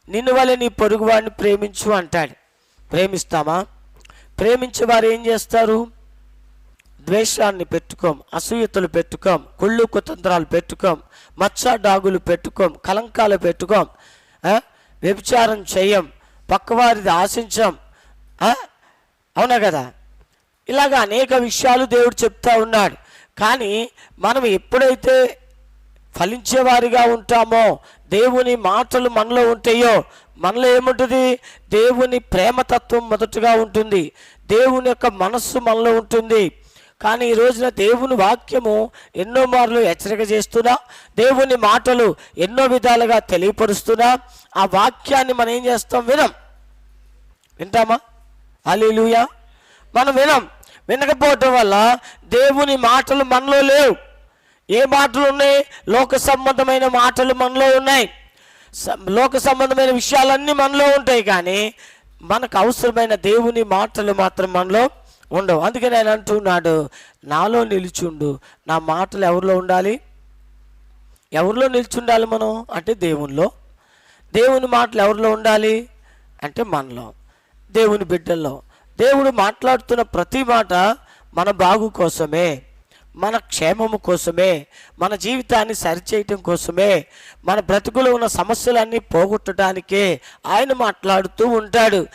నిన్ను వలె నీ పొరుగువాడిని ప్రేమించు అంటాడు. ప్రేమిస్తామా? ప్రేమించే వారు ఏం చేస్తారు? ద్వేషాన్ని పెట్టుకోం, అసూయతలు పెట్టుకోం, కుళ్ళు కుతంత్రాలు పెట్టుకోం, మచ్చ డాగులు పెట్టుకోం, కలంకాలు పెట్టుకోం, వ్యభిచారం చేయం, పక్కవారిది ఆశించాం. అవునా కదా? ఇలాగ అనేక విషయాలు దేవుడు చెప్తా ఉన్నాడు. కానీ మనం ఎప్పుడైతే ఫలించేవారిగా ఉంటామో, దేవుని మాటలు మనలో ఉంటాయో, మనలో ఏముంటుంది? దేవుని ప్రేమతత్వం మొదటగా ఉంటుంది, దేవుని యొక్క మనస్సు మనలో ఉంటుంది. కానీ ఈ రోజున దేవుని వాక్యము ఎన్నో మార్లు హెచ్చరిక చేస్తున్నా, దేవుని మాటలు ఎన్నో విధాలుగా తెలియపరుస్తున్నా, ఆ వాక్యాన్ని మనం ఏం చేస్తాం? వింటామా? హల్లెలూయా. మనం వినకపోవటం వల్ల దేవుని మాటలు మనలో లేవు. ఏ మాటలు ఉన్నాయి? లోక సంబంధమైన మాటలు మనలో ఉన్నాయి. లోక సంబంధమైన విషయాలన్నీ మనలో ఉంటాయి, కానీ మనకు అవసరమైన దేవుని మాటలు మాత్రం మనలో ఉండవు. అందుకని ఆయన అంటున్నాడు, నాలో నిలిచుండు. నా మాటలు ఎవరిలో ఉండాలి? ఎవరిలో నిలిచుండాలి మనం అంటే దేవునిలో. దేవుని మాటలు ఎవరిలో ఉండాలి అంటే మనలో, దేవుని బిడ్డల్లో. దేవుడు మాట్లాడుతున్న ప్రతి మాట మన బాగు కోసమే, మన క్షేమము కోసమే, మన జీవితాన్ని సరిచేయటం కోసమే, మన బ్రతుకులో ఉన్న సమస్యలన్నీ పోగొట్టడానికే ఆయన మాట్లాడుతూ ఉంటాడు.